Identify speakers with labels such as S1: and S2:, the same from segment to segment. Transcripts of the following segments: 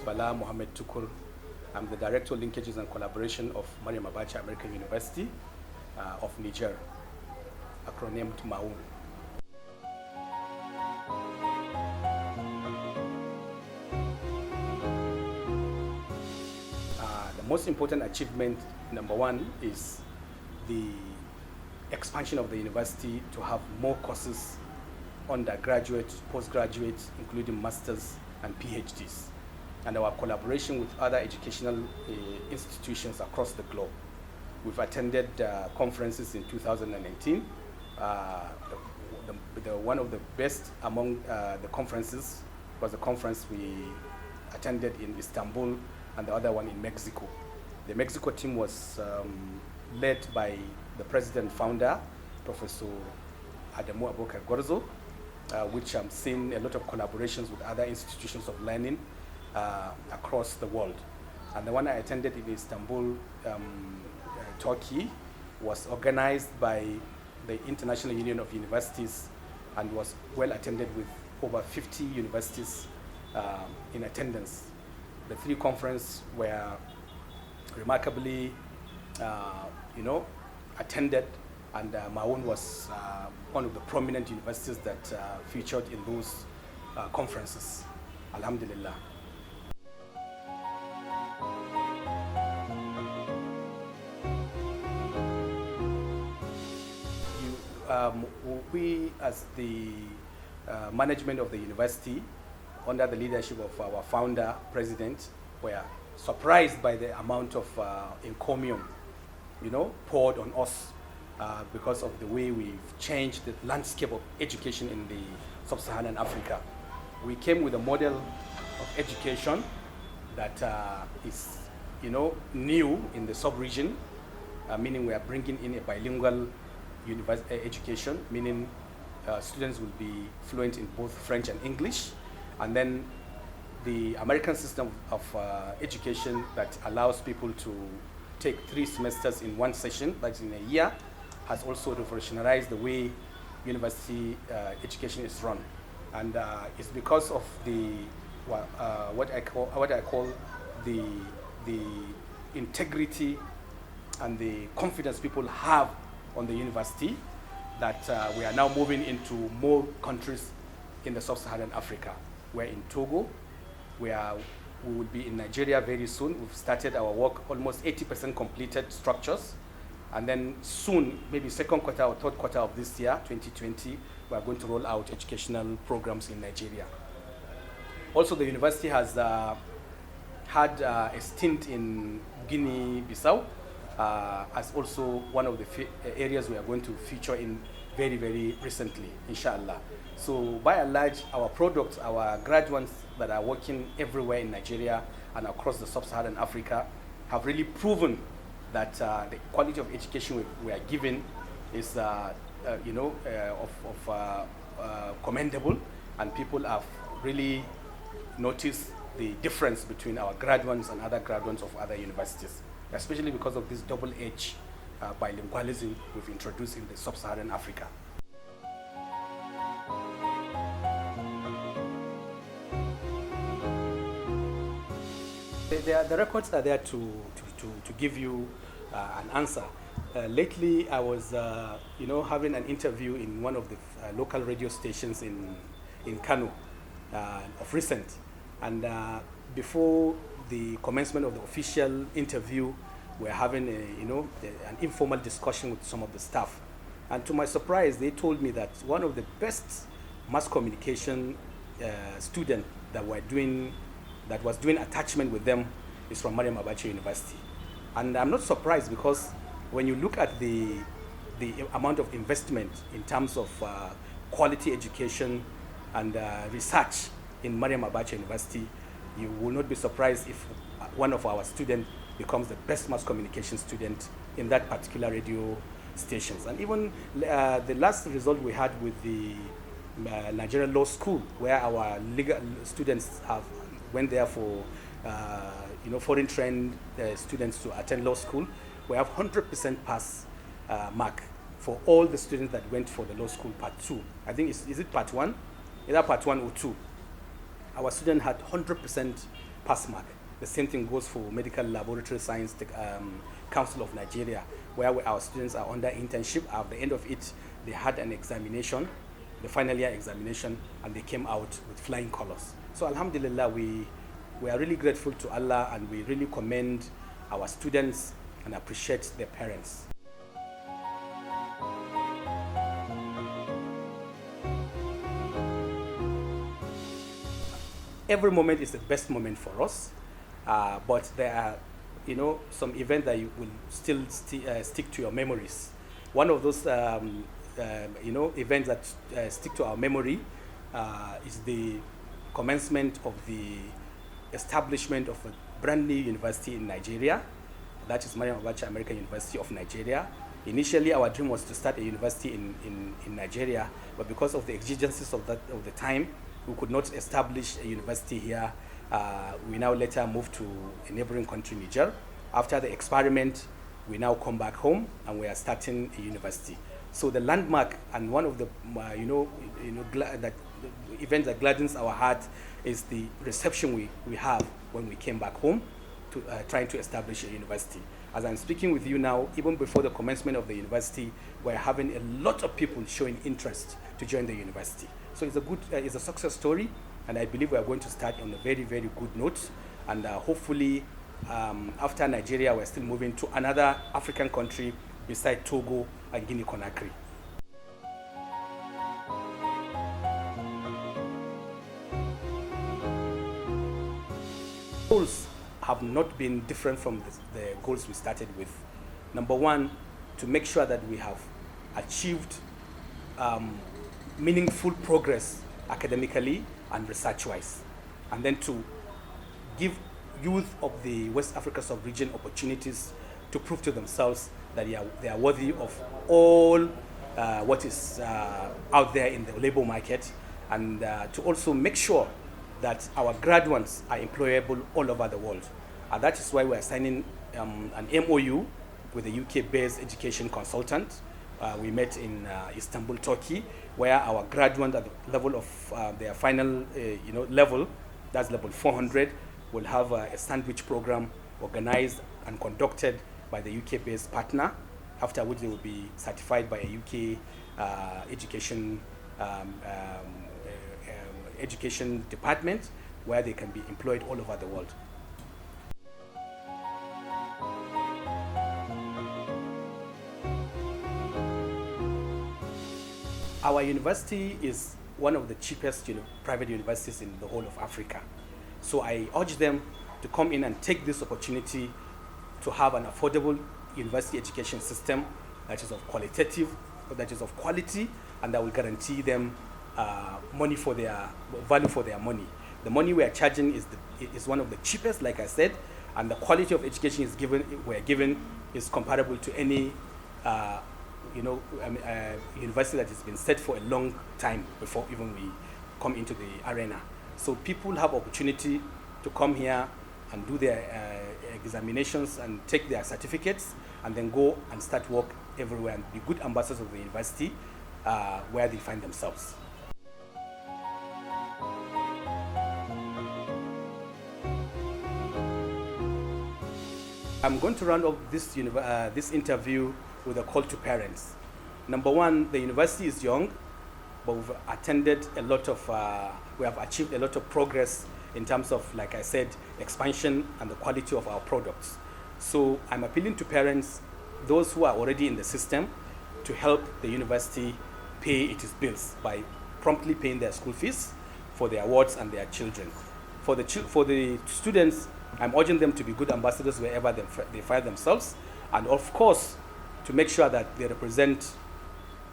S1: Bala Mohammed Tukur. I'm the Director of Linkages and Collaboration of Maryam Abacha American University of Niger, acronymed MAAUN. The most important achievement, number one, is the expansion of the university to have more courses, undergraduate, postgraduate, including masters and PhDs, and our collaboration with other educational institutions across the globe. We've attended conferences in 2019. One of the best among the conferences was a conference we attended in Istanbul, and the other one in Mexico. The Mexico team was led by the president founder, Professor Adamu which I'm seeing a lot of collaborations with other institutions of learning across the world. And the one I attended in Istanbul, Turkey, was organized by the International Union of Universities and was well attended with over 50 universities in attendance. The three conferences were remarkably, attended, and MAAUN was one of the prominent universities that featured in those conferences. Alhamdulillah. We, as the management of the university, under the leadership of our founder, president, were surprised by the amount of encomium, poured on us because of the way we've changed the landscape of education in the sub-Saharan Africa. We came with a model of education that is, new in the sub-region, meaning we are bringing in a bilingual education, meaning students will be fluent in both French and English. And then the American system of education that allows people to take 3 semesters in one session, that's in a year, has also revolutionized the way university education is run. And it's because of the what I call the integrity and the confidence people have on the university that we are now moving into more countries in the sub-Saharan Africa. We're in Togo, we will be in Nigeria very soon. We've started our work, almost 80% completed structures. And then soon, maybe second quarter or third quarter of this year, 2020, we are going to roll out educational programs in Nigeria. Also, the university has had a stint in Guinea-Bissau as also one of the areas we are going to feature in very, very recently, inshallah. So by and large, our products, our graduates that are working everywhere in Nigeria and across the sub-Saharan Africa have really proven that the quality of education we are given is, commendable, and people have really noticed the difference between our graduates and other graduates of other universities, especially because of this double-edged bilingualism we've introduced in the sub-Saharan Africa. The records are there to give you an answer. Lately, I was having an interview in one of the local radio stations in Kano of recent, and before the commencement of the official interview, we're having an informal discussion with some of the staff. And to my surprise, they told me that one of the best mass communication student that was doing attachment with them is from Maryam Abacha University. And I'm not surprised, because when you look at the amount of investment in terms of quality education and research in Maryam Abacha University, you will not be surprised if one of our students becomes the best mass communication student in that particular radio stations. And even the last result we had with the Nigerian Law School, where our legal students went there for foreign trained students to attend law school, we have 100% pass mark for all the students that went for the law school part 2. I think, is it part 1? Either part 1 or 2. Our student had 100% pass mark. The same thing goes for Medical Laboratory Science Council of Nigeria, where our students are under internship. At the end of it, they had an examination, the final year examination, and they came out with flying colors. So alhamdulillah, we are really grateful to Allah, and we really commend our students and appreciate their parents. Every moment is the best moment for us, but there are, some events that you will still stick to your memories. One of those, events that stick to our memory is the commencement of the establishment of a brand new university in Nigeria. That is Abacha American University of Nigeria. Initially, our dream was to start a university in Nigeria, but because of the exigencies of the time, we could not establish a university here. We now later moved to a neighboring country, Niger. After the experiment, we now come back home and we are starting a university. So the landmark and one of the that event that gladdens our heart is the reception we have when we came back home to trying to establish a university. As I'm speaking with you now, even before the commencement of the university, we're having a lot of people showing interest to join the university. So it's a success story, and I believe we are going to start on a very, very good note. And hopefully, after Nigeria, we're still moving to another African country beside Togo and Guinea-Conakry. Goals have not been different from the goals we started with. Number one, to make sure that we have achieved meaningful progress academically and research-wise, and then to give youth of the West Africa sub-region opportunities to prove to themselves that they are worthy of all what is out there in the labor market, and to also make sure that our graduates are employable all over the world. And that is why we are signing an MOU with a UK-based education consultant. We met in Istanbul, Turkey, where our graduates at the level of their final level, that's level 400, will have a sandwich program organized and conducted by the UK-based partner, after which they will be certified by a UK education department, where they can be employed all over the world. Our university is one of the cheapest private universities in the whole of Africa. So I urge them to come in and take this opportunity to have an affordable university education system that is of quality, and that will guarantee them value for their money. The money we are charging is one of the cheapest, like I said, and the quality of education we're given is comparable to any university that has been set for a long time before even we come into the arena. So people have opportunity to come here and do their examinations and take their certificates, and then go and start work everywhere and be good ambassadors of the university where they find themselves. I'm going to round up this interview with a call to parents. Number one, the university is young, but we've attended a lot of, we have achieved a lot of progress in terms of, like I said, expansion and the quality of our products. So I'm appealing to parents, those who are already in the system, to help the university pay its bills by promptly paying their school fees for their wards and their children. For the students, I'm urging them to be good ambassadors wherever they find themselves, and of course, to make sure that they represent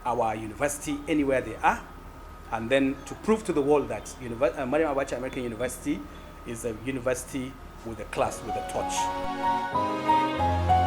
S1: our university anywhere they are, and then to prove to the world that Maryam Abacha American University is a university with a class, with a touch.